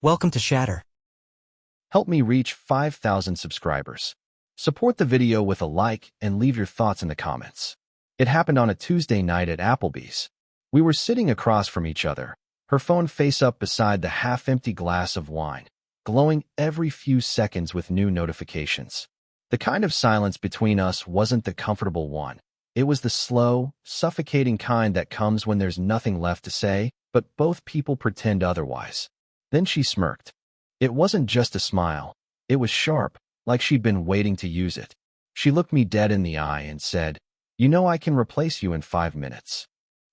Welcome to Shatter. Help me reach 5,000 subscribers. Support the video with a like and leave your thoughts in the comments. It happened on a Tuesday night at Applebee's. We were sitting across from each other, her phone face up beside the half-empty glass of wine, glowing every few seconds with new notifications. The kind of silence between us wasn't the comfortable one. It was the slow, suffocating kind that comes when there's nothing left to say, but both people pretend otherwise. Then she smirked. It wasn't just a smile. It was sharp, like she'd been waiting to use it. She looked me dead in the eye and said, "You know I can replace you in 5 minutes."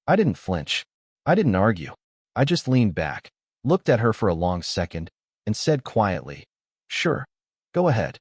I didn't flinch. I didn't argue. I just leaned back, looked at her for a long second, and said quietly, "Sure, go ahead."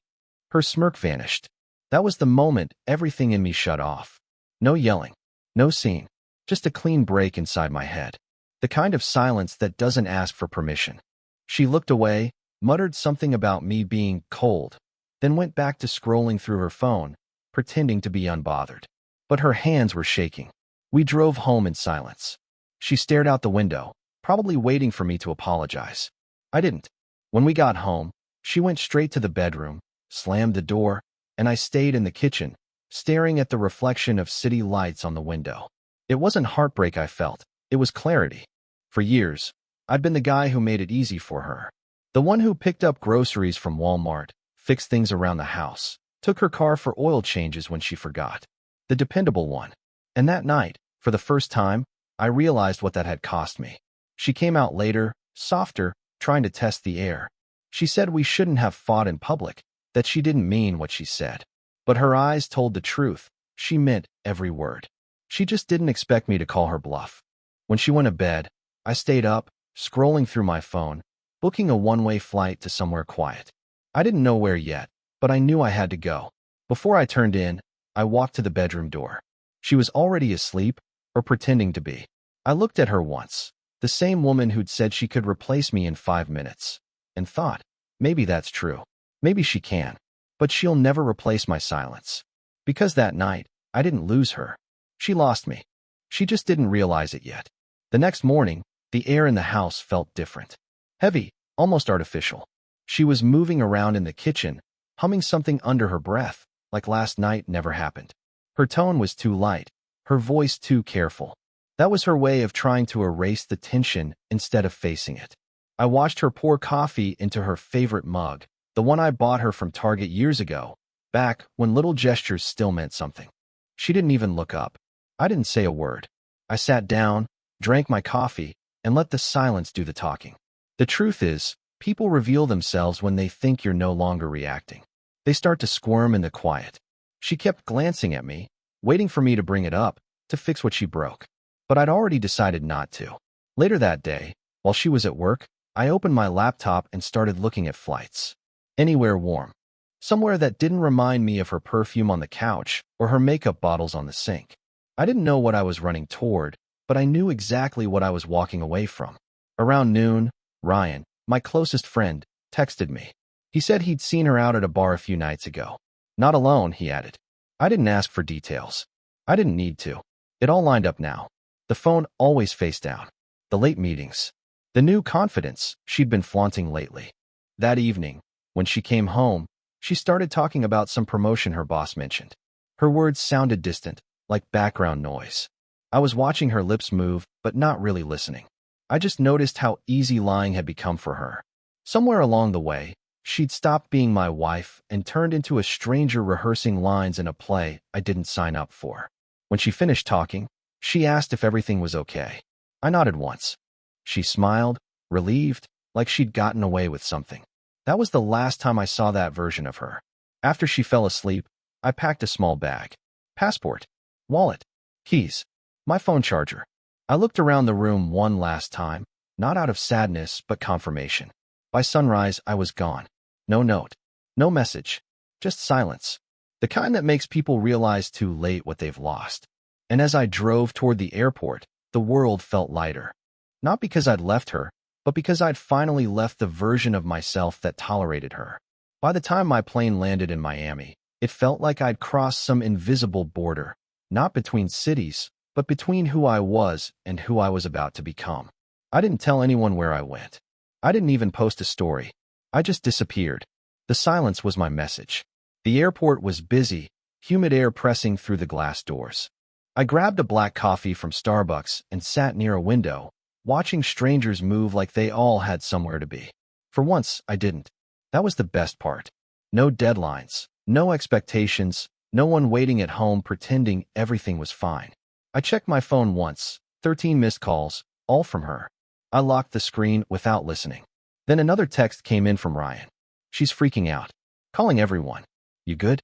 Her smirk vanished. That was the moment everything in me shut off. No yelling, no scene, just a clean break inside my head. The kind of silence that doesn't ask for permission. She looked away, muttered something about me being cold, then went back to scrolling through her phone, pretending to be unbothered. But her hands were shaking. We drove home in silence. She stared out the window, probably waiting for me to apologize. I didn't. When we got home, she went straight to the bedroom, slammed the door, and I stayed in the kitchen, staring at the reflection of city lights on the window. It wasn't heartbreak I felt. It was clarity. For years, I'd been the guy who made it easy for her. The one who picked up groceries from Walmart, fixed things around the house, took her car for oil changes when she forgot. The dependable one. And that night, for the first time, I realized what that had cost me. She came out later, softer, trying to test the air. She said we shouldn't have fought in public, that she didn't mean what she said. But her eyes told the truth. She meant every word. She just didn't expect me to call her bluff. When she went to bed, I stayed up, scrolling through my phone, booking a one-way flight to somewhere quiet. I didn't know where yet, but I knew I had to go. Before I turned in, I walked to the bedroom door. She was already asleep, or pretending to be. I looked at her once, the same woman who'd said she could replace me in 5 minutes, and thought, maybe that's true. Maybe she can. But she'll never replace my silence. Because that night, I didn't lose her. She lost me. She just didn't realize it yet. The next morning, the air in the house felt different. Heavy, almost artificial. She was moving around in the kitchen, humming something under her breath, like last night never happened. Her tone was too light, her voice too careful. That was her way of trying to erase the tension instead of facing it. I watched her pour coffee into her favorite mug, the one I bought her from Target years ago, back when little gestures still meant something. She didn't even look up. I didn't say a word. I sat down, drank my coffee, and let the silence do the talking. The truth is, people reveal themselves when they think you're no longer reacting. They start to squirm in the quiet. She kept glancing at me, waiting for me to bring it up, to fix what she broke. But I'd already decided not to. Later that day, while she was at work, I opened my laptop and started looking at flights. Anywhere warm. Somewhere that didn't remind me of her perfume on the couch or her makeup bottles on the sink. I didn't know what I was running toward, but I knew exactly what I was walking away from. Around noon, Ryan, my closest friend, texted me. He said he'd seen her out at a bar a few nights ago. Not alone, he added. I didn't ask for details. I didn't need to. It all lined up now. The phone always face down. The late meetings. The new confidence she'd been flaunting lately. That evening, when she came home, she started talking about some promotion her boss mentioned. Her words sounded distant, like background noise. I was watching her lips move, but not really listening. I just noticed how easy lying had become for her. Somewhere along the way, she'd stopped being my wife and turned into a stranger rehearsing lines in a play I didn't sign up for. When she finished talking, she asked if everything was okay. I nodded once. She smiled, relieved, like she'd gotten away with something. That was the last time I saw that version of her. After she fell asleep, I packed a small bag. Passport, wallet, keys, my phone charger. I looked around the room one last time, not out of sadness but confirmation. By sunrise, I was gone. No note, no message, just silence. The kind that makes people realize too late what they've lost. And as I drove toward the airport, the world felt lighter. Not because I'd left her, but because I'd finally left the version of myself that tolerated her. By the time my plane landed in Miami, it felt like I'd crossed some invisible border, not between cities, but between who I was and who I was about to become. I didn't tell anyone where I went. I didn't even post a story. I just disappeared. The silence was my message. The airport was busy, humid air pressing through the glass doors. I grabbed a black coffee from Starbucks and sat near a window, watching strangers move like they all had somewhere to be. For once, I didn't. That was the best part. No deadlines, no expectations, no one waiting at home pretending everything was fine. I checked my phone once, 13 missed calls, all from her. I locked the screen without listening. Then another text came in from Ryan. She's freaking out. Calling everyone. You good?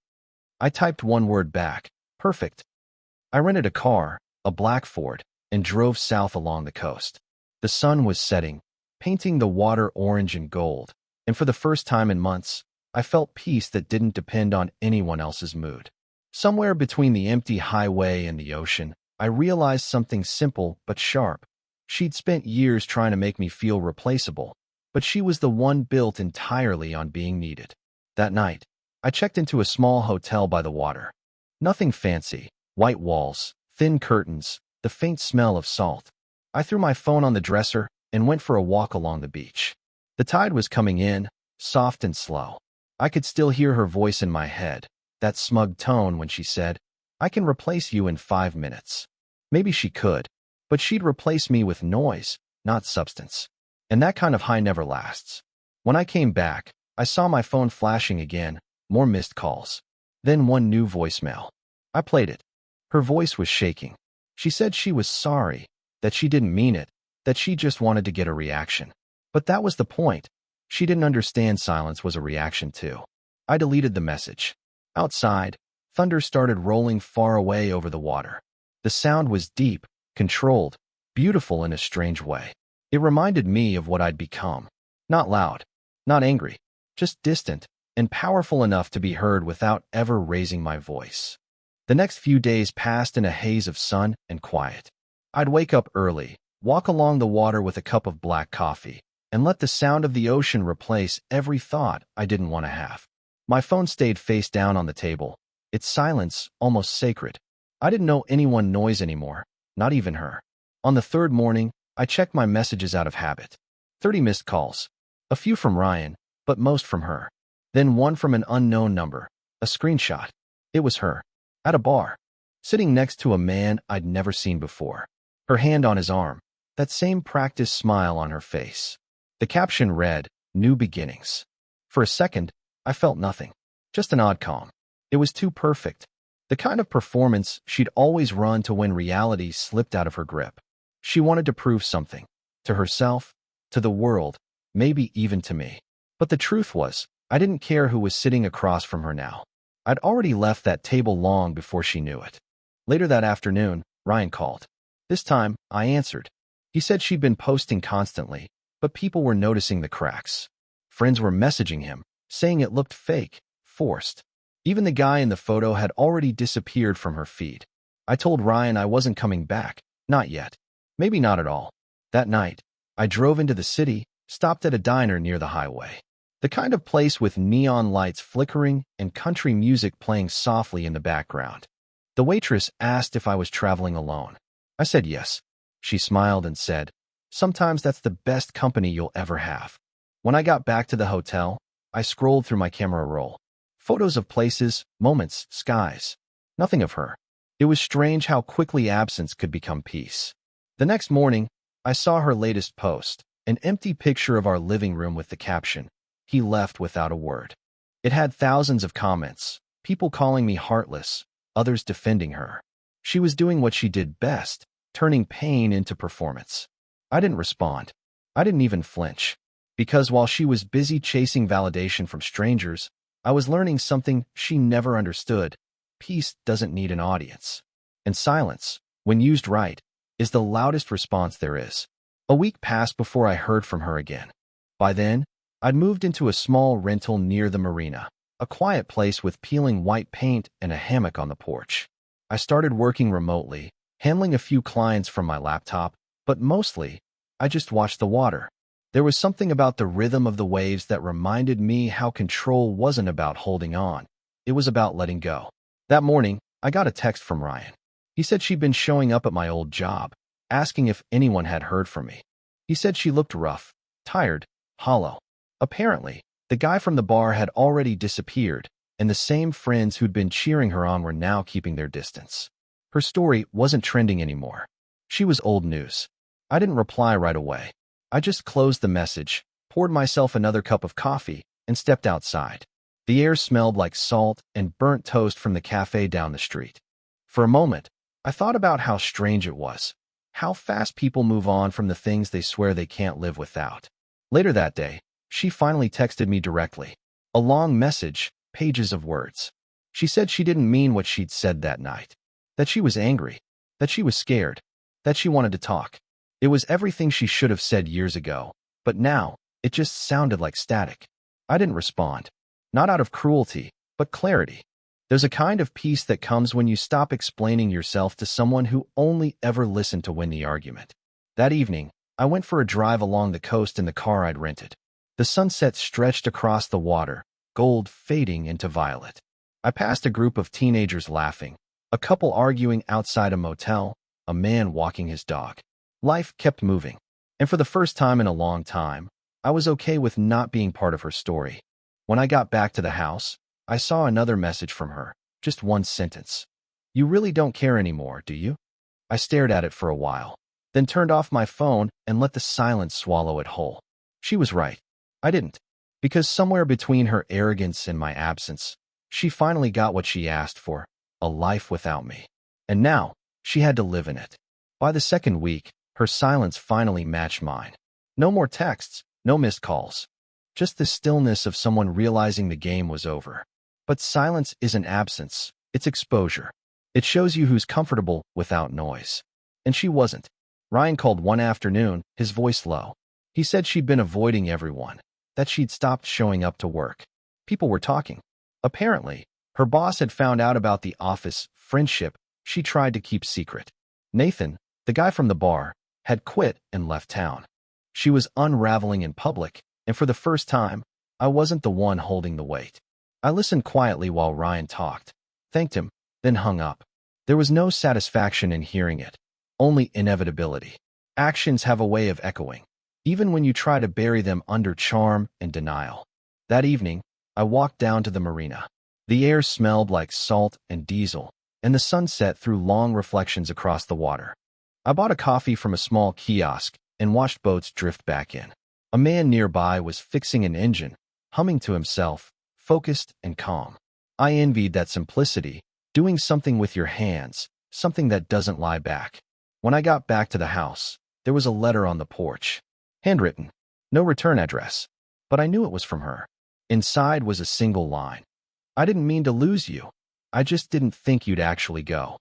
I typed one word back. Perfect. I rented a car, a black Ford, and drove south along the coast. The sun was setting, painting the water orange and gold, and for the first time in months, I felt peace that didn't depend on anyone else's mood. Somewhere between the empty highway and the ocean, I realized something simple but sharp. She'd spent years trying to make me feel replaceable, but she was the one built entirely on being needed. That night, I checked into a small hotel by the water. Nothing fancy, white walls, thin curtains, the faint smell of salt. I threw my phone on the dresser and went for a walk along the beach. The tide was coming in, soft and slow. I could still hear her voice in my head, that smug tone when she said, I can replace you in 5 minutes. Maybe she could, but she'd replace me with noise, not substance. And that kind of high never lasts. When I came back, I saw my phone flashing again, more missed calls. Then one new voicemail. I played it. Her voice was shaking. She said she was sorry, that she didn't mean it, that she just wanted to get a reaction. But that was the point. She didn't understand silence was a reaction too. I deleted the message. Outside, thunder started rolling far away over the water. The sound was deep, controlled, beautiful in a strange way. It reminded me of what I'd become. Not loud, not angry, just distant and powerful enough to be heard without ever raising my voice. The next few days passed in a haze of sun and quiet. I'd wake up early, walk along the water with a cup of black coffee, and let the sound of the ocean replace every thought I didn't want to have. My phone stayed face down on the table, its silence almost sacred. I didn't know anyone noise anymore, not even her. On the third morning, I checked my messages out of habit. 30 missed calls. A few from Ryan, but most from her. Then one from an unknown number, a screenshot. It was her, at a bar, sitting next to a man I'd never seen before. Her hand on his arm, that same practiced smile on her face. The caption read, New Beginnings. For a second, I felt nothing, just an odd calm. It was too perfect. The kind of performance she'd always run to when reality slipped out of her grip. She wanted to prove something, to herself, to the world, maybe even to me. But the truth was, I didn't care who was sitting across from her now. I'd already left that table long before she knew it. Later that afternoon, Ryan called. This time, I answered. He said she'd been posting constantly, but people were noticing the cracks. Friends were messaging him, saying it looked fake, forced. Even the guy in the photo had already disappeared from her feed. I told Ryan I wasn't coming back, not yet. Maybe not at all. That night, I drove into the city, stopped at a diner near the highway. The kind of place with neon lights flickering and country music playing softly in the background. The waitress asked if I was traveling alone. I said yes. She smiled and said, Sometimes that's the best company you'll ever have. When I got back to the hotel, I scrolled through my camera roll. Photos of places, moments, skies. Nothing of her. It was strange how quickly absence could become peace. The next morning, I saw her latest post, an empty picture of our living room with the caption, He left without a word. It had thousands of comments, people calling me heartless, others defending her. She was doing what she did best, turning pain into performance. I didn't respond. I didn't even flinch. Because while she was busy chasing validation from strangers, I was learning something she never understood. Peace doesn't need an audience. And silence, when used right, is the loudest response there is. A week passed before I heard from her again. By then, I'd moved into a small rental near the marina, a quiet place with peeling white paint and a hammock on the porch. I started working remotely, handling a few clients from my laptop, but mostly, I just watched the water. There was something about the rhythm of the waves that reminded me how control wasn't about holding on. It was about letting go. That morning, I got a text from Ryan. He said she'd been showing up at my old job, asking if anyone had heard from me. He said she looked rough, tired, hollow. Apparently, the guy from the bar had already disappeared, and the same friends who'd been cheering her on were now keeping their distance. Her story wasn't trending anymore. She was old news. I didn't reply right away. I just closed the message, poured myself another cup of coffee, and stepped outside. The air smelled like salt and burnt toast from the cafe down the street. For a moment, I thought about how strange it was, how fast people move on from the things they swear they can't live without. Later that day, she finally texted me directly. A long message, pages of words. She said she didn't mean what she'd said that night. That she was angry. That she was scared. That she wanted to talk. It was everything she should have said years ago, but now, it just sounded like static. I didn't respond. Not out of cruelty, but clarity. There's a kind of peace that comes when you stop explaining yourself to someone who only ever listened to win the argument. That evening, I went for a drive along the coast in the car I'd rented. The sunset stretched across the water, gold fading into violet. I passed a group of teenagers laughing, a couple arguing outside a motel, a man walking his dog. Life kept moving, and for the first time in a long time, I was okay with not being part of her story. When I got back to the house, I saw another message from her, just one sentence. "You really don't care anymore, do you?" I stared at it for a while, then turned off my phone and let the silence swallow it whole. She was right. I didn't. Because somewhere between her arrogance and my absence, she finally got what she asked for, a life without me. And now, she had to live in it. By the second week, her silence finally matched mine. No more texts, no missed calls. Just the stillness of someone realizing the game was over. But silence isn't absence, it's exposure. It shows you who's comfortable without noise. And she wasn't. Ryan called one afternoon, his voice low. He said she'd been avoiding everyone, that she'd stopped showing up to work. People were talking. Apparently, her boss had found out about the office friendship she tried to keep secret. Nathan, the guy from the bar, had quit and left town. She was unraveling in public, and for the first time, I wasn't the one holding the weight. I listened quietly while Ryan talked, thanked him, then hung up. There was no satisfaction in hearing it, only inevitability. Actions have a way of echoing, even when you try to bury them under charm and denial. That evening, I walked down to the marina. The air smelled like salt and diesel, and the sunset threw long reflections across the water. I bought a coffee from a small kiosk and watched boats drift back in. A man nearby was fixing an engine, humming to himself, focused and calm. I envied that simplicity, doing something with your hands, something that doesn't lie back. When I got back to the house, there was a letter on the porch. Handwritten, no return address, but I knew it was from her. Inside was a single line. "I didn't mean to lose you. I just didn't think you'd actually go."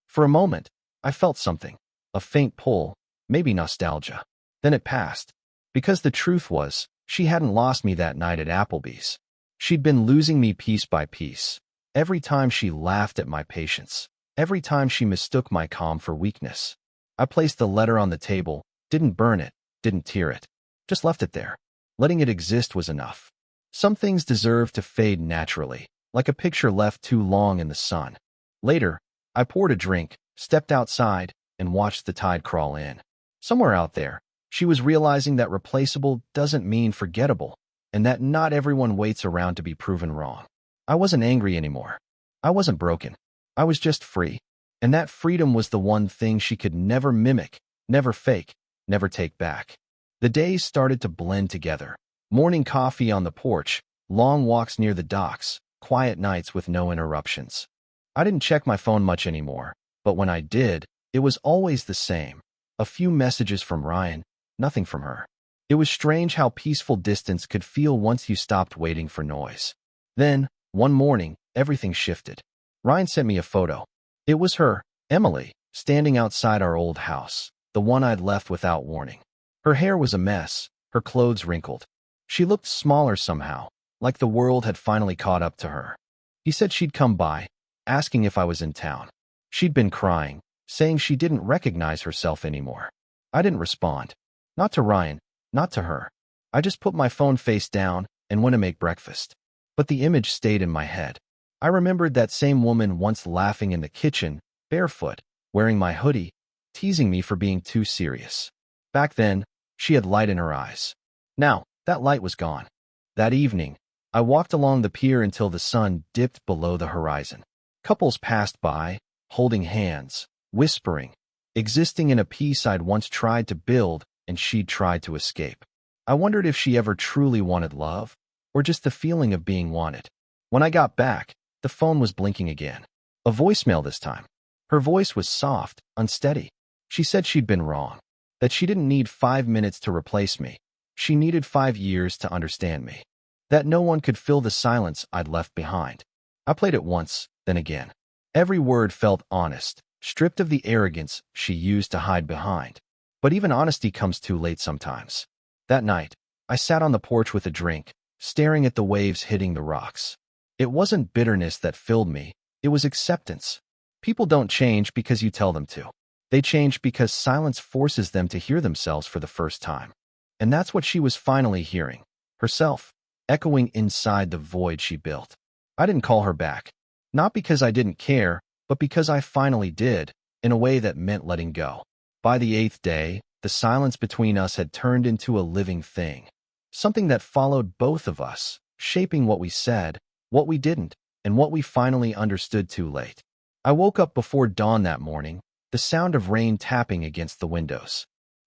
For a moment, I felt something, a faint pull, maybe nostalgia. Then it passed, because the truth was, she hadn't lost me that night at Applebee's. She'd been losing me piece by piece. Every time she laughed at my patience, every time she mistook my calm for weakness. I placed the letter on the table, didn't burn it, didn't tear it, just left it there. Letting it exist was enough. Some things deserve to fade naturally, like a picture left too long in the sun. Later, I poured a drink, stepped outside, and watched the tide crawl in. Somewhere out there, she was realizing that replaceable doesn't mean forgettable, and that not everyone waits around to be proven wrong. I wasn't angry anymore. I wasn't broken. I was just free. And that freedom was the one thing she could never mimic, never fake, never take back. The days started to blend together. Morning coffee on the porch, long walks near the docks, quiet nights with no interruptions. I didn't check my phone much anymore, but when I did, it was always the same. A few messages from Ryan, nothing from her. It was strange how peaceful distance could feel once you stopped waiting for noise. Then, one morning, everything shifted. Ryan sent me a photo. It was her, Emily, standing outside our old house, the one I'd left without warning. Her hair was a mess, her clothes wrinkled. She looked smaller somehow, like the world had finally caught up to her. He said she'd come by, asking if I was in town. She'd been crying, saying she didn't recognize herself anymore. I didn't respond. Not to Ryan, not to her. I just put my phone face down and went to make breakfast. But the image stayed in my head. I remembered that same woman once laughing in the kitchen, barefoot, wearing my hoodie, teasing me for being too serious. Back then, she had light in her eyes. Now, That light was gone. That evening, I walked along the pier until the sun dipped below the horizon. Couples passed by, holding hands, whispering, existing in a peace I'd once tried to build and she'd tried to escape. I wondered if she ever truly wanted love, or just the feeling of being wanted. When I got back, the phone was blinking again. A voicemail this time. Her voice was soft, unsteady. She said she'd been wrong, that she didn't need 5 minutes to replace me. She needed 5 years to understand me. That no one could fill the silence I'd left behind. I played it once, then again. Every word felt honest, stripped of the arrogance she used to hide behind. But even honesty comes too late sometimes. That night, I sat on the porch with a drink, staring at the waves hitting the rocks. It wasn't bitterness that filled me, it was acceptance. People don't change because you tell them to. They change because silence forces them to hear themselves for the first time. And that's what she was finally hearing. Herself, echoing inside the void she built. I didn't call her back. Not because I didn't care, but because I finally did, in a way that meant letting go. By the 8th day, the silence between us had turned into a living thing. Something that followed both of us, shaping what we said, what we didn't, and what we finally understood too late. I woke up before dawn that morning, the sound of rain tapping against the windows.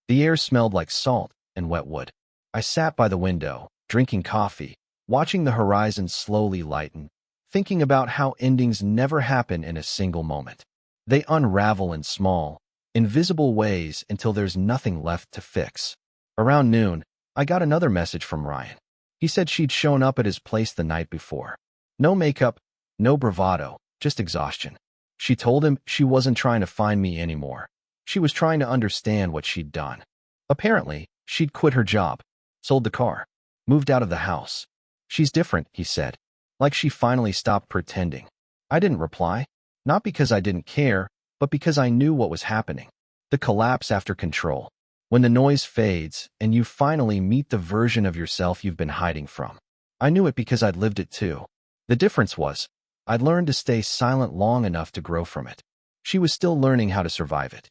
The air smelled like salt and wet wood. I sat by the window, drinking coffee, watching the horizon slowly lighten, thinking about how endings never happen in a single moment. They unravel in small, invisible ways until there's nothing left to fix. Around noon, I got another message from Ryan. He said she'd shown up at his place the night before. No makeup, no bravado, just exhaustion. She told him she wasn't trying to find me anymore. She was trying to understand what she'd done. Apparently, she'd quit her job, sold the car, moved out of the house. She's different, he said, like she finally stopped pretending. I didn't reply, not because I didn't care, but because I knew what was happening. The collapse after control. When the noise fades and you finally meet the version of yourself you've been hiding from. I knew it because I'd lived it too. The difference was, I'd learned to stay silent long enough to grow from it. She was still learning how to survive it.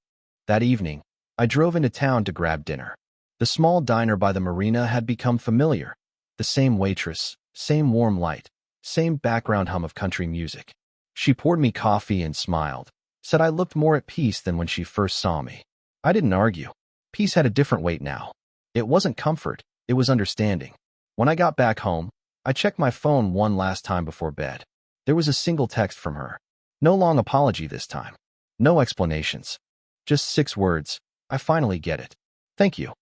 That evening, I drove into town to grab dinner. The small diner by the marina had become familiar. The same waitress, same warm light, same background hum of country music. She poured me coffee and smiled, said I looked more at peace than when she first saw me. I didn't argue. Peace had a different weight now. It wasn't comfort, it was understanding. When I got back home, I checked my phone one last time before bed. There was a single text from her. No long apology this time. No explanations. Just 6 words. I finally get it. Thank you.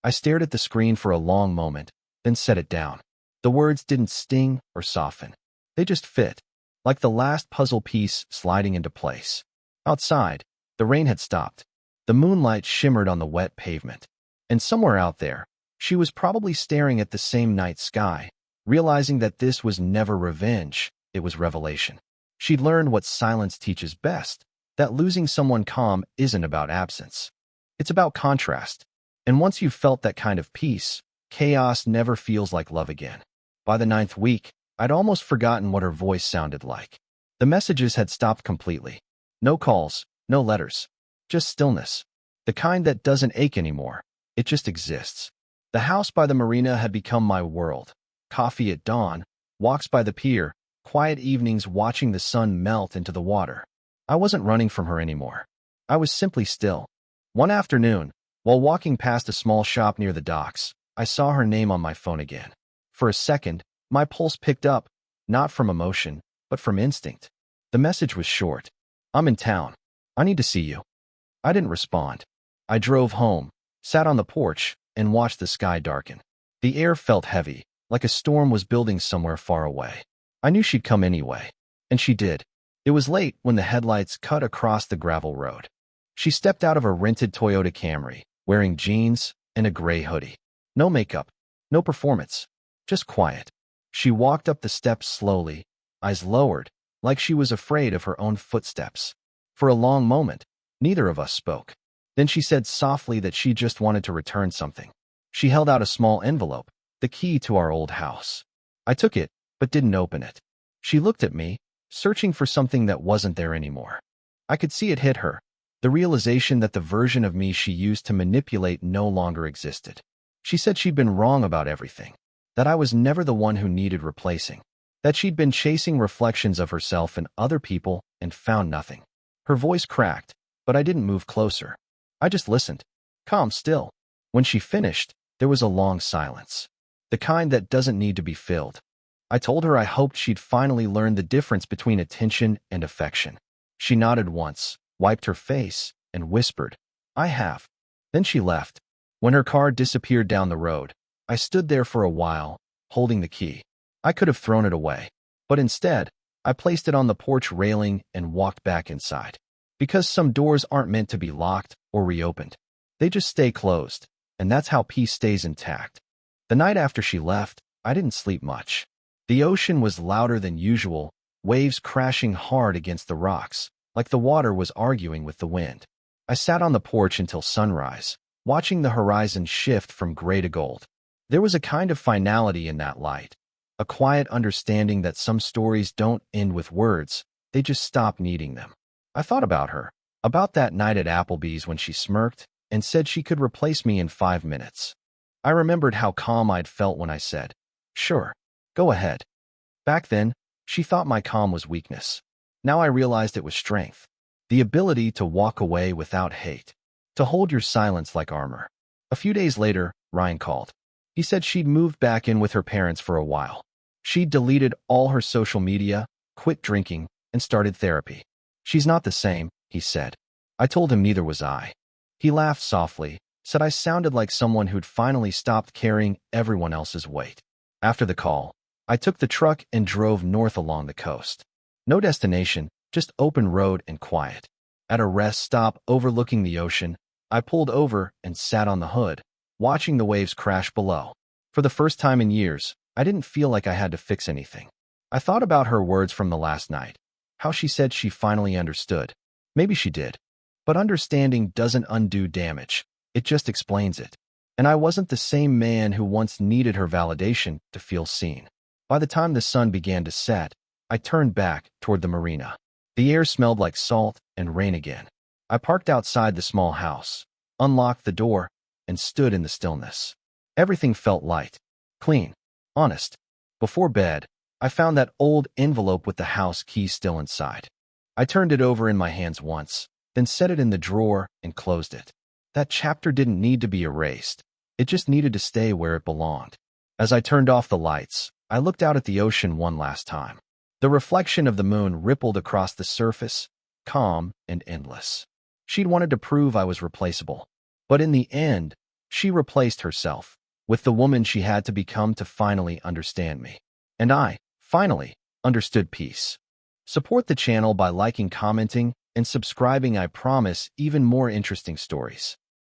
I stared at the screen for a long moment, then set it down. The words didn't sting or soften. They just fit, like the last puzzle piece sliding into place. Outside, the rain had stopped. The moonlight shimmered on the wet pavement. And somewhere out there, she was probably staring at the same night sky, realizing that this was never revenge, it was revelation. She'd learned what silence teaches best, that losing someone calm isn't about absence. It's about contrast. And once you've felt that kind of peace, chaos never feels like love again. By the 9th week, I'd almost forgotten what her voice sounded like. The messages had stopped completely. No calls, no letters. Just stillness. The kind that doesn't ache anymore. It just exists. The house by the marina had become my world. Coffee at dawn, walks by the pier, quiet evenings watching the sun melt into the water. I wasn't running from her anymore. I was simply still. One afternoon, while walking past a small shop near the docks, I saw her name on my phone again. For a second, my pulse picked up, not from emotion, but from instinct. The message was short. I'm in town. I need to see you. I didn't respond. I drove home, sat on the porch, and watched the sky darken. The air felt heavy, like a storm was building somewhere far away. I knew she'd come anyway. And she did. It was late when the headlights cut across the gravel road. She stepped out of a rented Toyota Camry, wearing jeans and a gray hoodie. No makeup, no performance, just quiet. She walked up the steps slowly, eyes lowered, like she was afraid of her own footsteps. For a long moment, neither of us spoke. Then she said softly that she just wanted to return something. She held out a small envelope, the key to our old house. I took it, but didn't open it. She looked at me, searching for something that wasn't there anymore. I could see it hit her, the realization that the version of me she used to manipulate no longer existed. She said she'd been wrong about everything, that I was never the one who needed replacing, that she'd been chasing reflections of herself and other people and found nothing. Her voice cracked, but I didn't move closer. I just listened, calm still. When she finished, there was a long silence, the kind that doesn't need to be filled. I told her I hoped she'd finally learn the difference between attention and affection. She nodded once, wiped her face, and whispered, "I have." Then she left. When her car disappeared down the road, I stood there for a while, holding the key. I could have thrown it away, but instead, I placed it on the porch railing and walked back inside. Because some doors aren't meant to be locked or reopened. They just stay closed, and that's how peace stays intact. The night after she left, I didn't sleep much. The ocean was louder than usual, waves crashing hard against the rocks, like the water was arguing with the wind. I sat on the porch until sunrise, watching the horizon shift from gray to gold. There was a kind of finality in that light, a quiet understanding that some stories don't end with words, they just stop needing them. I thought about her, about that night at Applebee's when she smirked and said she could replace me in 5 minutes. I remembered how calm I'd felt when I said, "Sure, go ahead." Back then, she thought my calm was weakness. Now I realized it was strength, the ability to walk away without hate, to hold your silence like armor. A few days later, Ryan called. He said she'd moved back in with her parents for a while. She'd deleted all her social media, quit drinking, and started therapy. "She's not the same," he said. I told him neither was I. He laughed softly, said I sounded like someone who'd finally stopped carrying everyone else's weight. After the call, I took the truck and drove north along the coast. No destination, just open road and quiet. At a rest stop overlooking the ocean, I pulled over and sat on the hood, watching the waves crash below. For the first time in years, I didn't feel like I had to fix anything. I thought about her words from the last night, how she said she finally understood. Maybe she did. But understanding doesn't undo damage, it just explains it. And I wasn't the same man who once needed her validation to feel seen. By the time the sun began to set, I turned back toward the marina. The air smelled like salt and rain again. I parked outside the small house, unlocked the door, and stood in the stillness. Everything felt light, clean, honest. Before bed, I found that old envelope with the house key still inside. I turned it over in my hands once, then set it in the drawer and closed it. That chapter didn't need to be erased. It just needed to stay where it belonged. As I turned off the lights, I looked out at the ocean one last time. The reflection of the moon rippled across the surface, calm and endless. She'd wanted to prove I was replaceable. But in the end, she replaced herself with the woman she had to become to finally understand me. And I, finally, understood peace. Support the channel by liking, commenting, and subscribing. I promise even more interesting stories.